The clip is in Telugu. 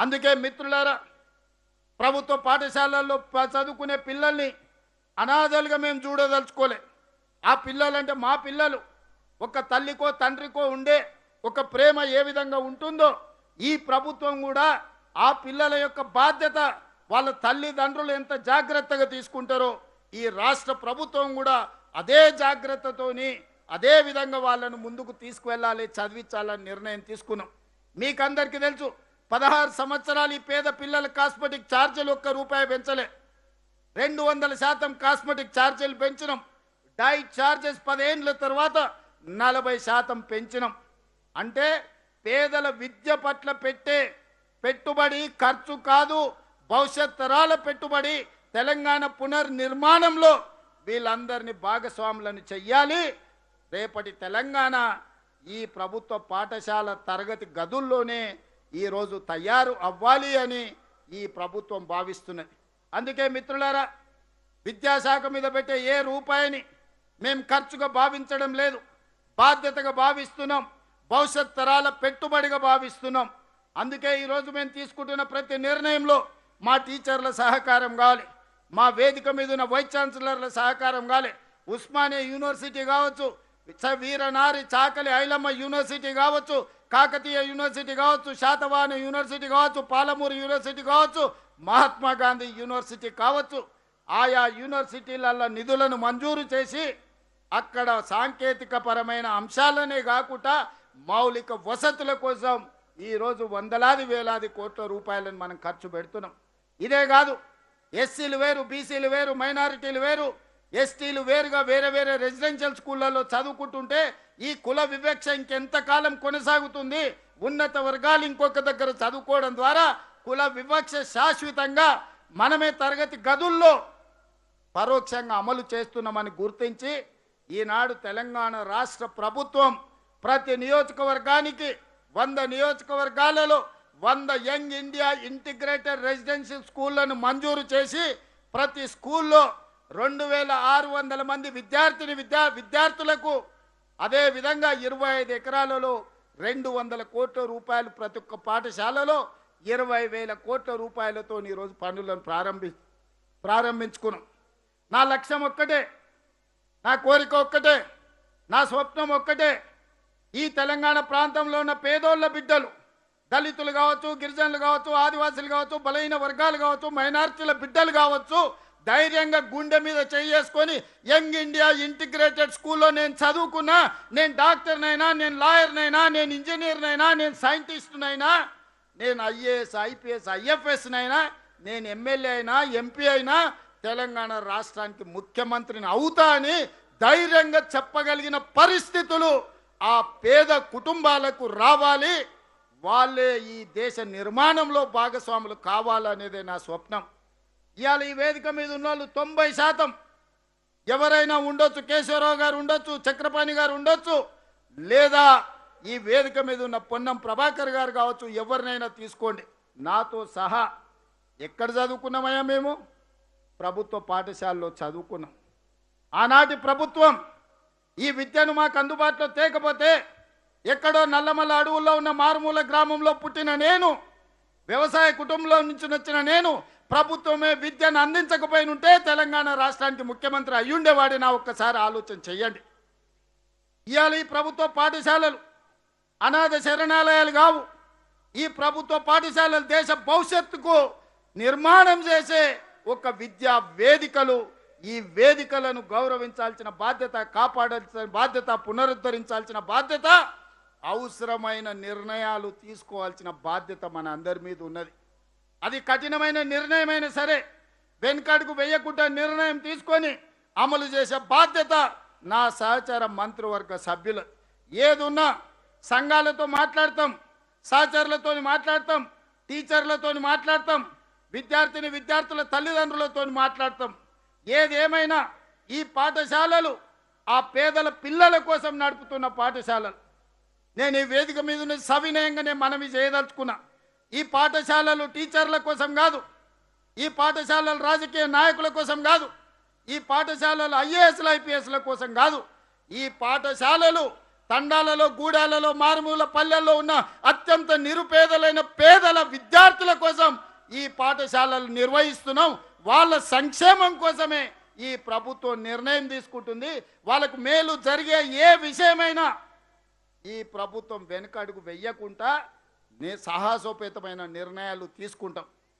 అందుకే మిత్రులారా, ప్రభుత్వ పాఠశాలల్లో చదువుకునే పిల్లల్ని అనాథలుగా మేము చూడదలుచుకోలే. ఆ పిల్లలంటే మా పిల్లలు. ఒక తల్లికో తండ్రికో ఉండే ఒక ప్రేమ ఏ విధంగా ఉంటుందో ఈ ప్రభుత్వం కూడా ఆ పిల్లల యొక్క బాధ్యత వాళ్ళ తల్లిదండ్రులు ఎంత జాగ్రత్తగా తీసుకుంటారో ఈ రాష్ట్ర ప్రభుత్వం కూడా అదే జాగ్రత్తతోని అదే విధంగా వాళ్ళను ముందుకు తీసుకువెళ్ళాలి, చదివించాలని నిర్ణయం తీసుకున్నాం. మీకందరికీ తెలుసు, 16 సంవత్సరాలు ఈ పేద పిల్లల కాస్మెటిక్ ఛార్జీలు ₹1 పెంచలే. 200% కాస్మెటిక్ ఛార్జీలు పెంచినాం. డైట్ ఛార్జెస్ 10 ఏళ్ళ తర్వాత 40% పెంచినాం. అంటే పేదల విద్య పట్ల పెట్టే పెట్టుబడి ఖర్చు కాదు, భవిష్యత్ తరాల పెట్టుబడి. తెలంగాణ పునర్నిర్మాణంలో వీళ్ళందరినీ భాగస్వాములను చెయ్యాలి. రేపటి తెలంగాణ ఈ ప్రభుత్వ పాఠశాల తరగతి గదుల్లోనే ఈరోజు తయారు అవ్వాలి అని ఈ ప్రభుత్వం భావిస్తున్నది. అందుకే మిత్రులారా, విద్యాశాఖ మీద పెట్టే ఏ రూపాయిని మేము ఖర్చుగా భావించడం లేదు, బాధ్యతగా భావిస్తున్నాం, భవిష్యత్ తరాల పెట్టుబడిగా భావిస్తున్నాం. అందుకే ఈరోజు మేము తీసుకుంటున్న ప్రతి నిర్ణయంలో మా టీచర్ల సహకారం కావాలి, మా వేదిక మీద ఉన్న వైస్ ఛాన్సలర్ల సహకారం కావాలి. ఉస్మానియా యూనివర్సిటీ కావచ్చు, వీరనారి చాకలి ఐలమ్మ యూనివర్సిటీ కావచ్చు, కాకతీయ యూనివర్సిటీ కావచ్చు, శాతవాహన యూనివర్సిటీ కావచ్చు, పాలమూరు యూనివర్సిటీ కావచ్చు, మహాత్మా గాంధీ యూనివర్సిటీ కావచ్చు. ఆయా యూనివర్సిటీల నిధులను మంజూరు చేసి అక్కడ సాంకేతిక పరమైన అంశాలనే కాకుండా మౌలిక వసతుల కోసం ఈరోజు వందలాది వేలాది కోట్ల రూపాయలను మనం ఖర్చు పెడుతున్నాం. ఇదే కాదు, ఎస్సీలు వేరు, బీసీలు వేరు, మైనారిటీలు వేరు, ఎస్టీలు వేరుగా వేరే వేరే రెసిడెన్షియల్ స్కూళ్ళలో చదువుకుంటుంటే ఈ కుల వివక్ష ఇంకెంతకాలం కొనసాగుతుంది? ఉన్నత వర్గాలు ఇంకొక దగ్గర చదువుకోవడం ద్వారా కుల వివక్ష శాశ్వతంగా మనమే తరగతి గదుల్లో పరోక్షంగా అమలు చేస్తున్నామని గుర్తించి ఈనాడు తెలంగాణ రాష్ట్ర ప్రభుత్వం ప్రతి నియోజకవర్గానికి 100 నియోజకవర్గాలలో 100 యంగ్ ఇండియా ఇంటిగ్రేటెడ్ రెసిడెన్షియల్ స్కూళ్లను మంజూరు చేసి ప్రతి స్కూల్లో 2600 మంది విద్యార్థులకు అదేవిధంగా 25 ఎకరాలలో 200 కోట్ల రూపాయలు ప్రతి ఒక్క పాఠశాలలో 20,000 కోట్ల రూపాయలతో ఈరోజు పనులను ప్రారంభించుకున్నాం. నా లక్ష్యం ఒక్కటే, నా కోరిక ఒక్కటే, నా స్వప్నం ఒక్కటే. ఈ తెలంగాణ ప్రాంతంలో ఉన్న పేదోళ్ళ బిడ్డలు, దళితులు కావచ్చు, గిరిజనులు కావచ్చు, ఆదివాసులు కావచ్చు, బలహీన వర్గాలు కావచ్చు, మైనారిటీల బిడ్డలు కావచ్చు, ధైర్యంగా గుండె మీద చేసుకొని యంగ్ ఇండియా ఇంటిగ్రేటెడ్ స్కూల్లో నేను చదువుకున్నా, నేను డాక్టర్నైనా, నేను లాయర్నైనా, నేను ఇంజనీర్నైనా, నేను సైంటిస్ట్నైనా, నేను ఐఏఎస్ ఐపీఎస్ ఐఎఫ్ఎస్నైనా, నేను ఎమ్మెల్యే అయినా ఎంపీ అయినా తెలంగాణ రాష్ట్రానికి ముఖ్యమంత్రిని అవుతా అని ధైర్యంగా చెప్పగలిగిన పరిస్థితులు ఆ పేద కుటుంబాలకు రావాలి. వాళ్ళే ఈ దేశ నిర్మాణంలో భాగస్వాములు కావాలనేదే నా స్వప్నం. ఇవాళ ఈ వేదిక మీద ఉన్న వాళ్ళు 90% ఎవరైనా ఉండొచ్చు, కేశవరావు గారు ఉండొచ్చు, చక్రపాణి గారు ఉండొచ్చు, లేదా ఈ వేదిక మీద ఉన్న పొన్నం ప్రభాకర్ గారు కావచ్చు, ఎవరినైనా తీసుకోండి, నాతో సహా ఎక్కడ చదువుకున్నామయ్యా? మేము ప్రభుత్వ పాఠశాలలో చదువుకున్నాం. ఆనాటి ప్రభుత్వం ఈ విద్యను మాకు అందుబాటులో తేకపోతే ఎక్కడో నల్లమల్ల అడవుల్లో ఉన్న మారుమూల గ్రామంలో పుట్టిన నేను, వ్యవసాయ కుటుంబంలో నుంచి వచ్చిన నేను ప్రభుత్వమే విద్యను అందించకపోయినుంటే తెలంగాణ రాష్ట్రానికి ముఖ్యమంత్రి అయ్యుండేవాడి. నా ఒక్కసారి ఆలోచన చెయ్యండి. ఇవాళ ఈ ప్రభుత్వ పాఠశాలలు అనాథ శరణాలయాలు కావు. ఈ ప్రభుత్వ పాఠశాలలు దేశ భవిష్యత్తుకు నిర్మాణం చేసే ఒక విద్యా వేదికలు. ఈ వేదికలను గౌరవించాల్సిన బాధ్యత, కాపాడాల్సిన బాధ్యత, పునరుద్ధరించాల్సిన బాధ్యత, అవసరమైన నిర్ణయాలు తీసుకోవాల్సిన బాధ్యత మన అందరి మీద ఉన్నది. అది కఠినమైన నిర్ణయమైనా సరే వెనుకడుగు వేయకుండా నిర్ణయం తీసుకొని అమలు చేసే బాధ్యత నా సహచార మంత్రివర్గ సభ్యులు. ఏదున్నా సంఘాలతో మాట్లాడతాం, సహచరులతో మాట్లాడతాం, టీచర్లతో మాట్లాడతాం, విద్యార్థుల తల్లిదండ్రులతో మాట్లాడతాం. ఏదేమైనా ఈ పాఠశాలలు ఆ పేదల పిల్లల కోసం నడుపుతున్న పాఠశాలలు. నేను ఈ వేదిక మీద ఉన్న సవినయంగానే మనవి చేయదలుచుకున్నా. ఈ పాఠశాలలు టీచర్ల కోసం కాదు, ఈ పాఠశాలలు రాజకీయ నాయకుల కోసం కాదు, ఈ పాఠశాలలు ఐఏఎస్ల ఐపీఎస్ల కోసం కాదు. ఈ పాఠశాలలు తండాలలో, గూడాలలో, మారుమూల పల్లెల్లో ఉన్న అత్యంత నిరుపేదలైన పేదల విద్యార్థుల ఈ పాఠశాలలు నిర్వహిస్తున్నాం. వాళ్ళ సంక్షేమం కోసమే ఈ ప్రభుత్వం నిర్ణయం తీసుకుంటుంది. వాళ్ళకు మేలు జరిగే ఏ విషయమైనా ఈ ప్రభుత్వం వెనుకడుగు వెయ్యకుండా సాహసోపేతమైన నిర్ణయాలు తీసుకుంటాం.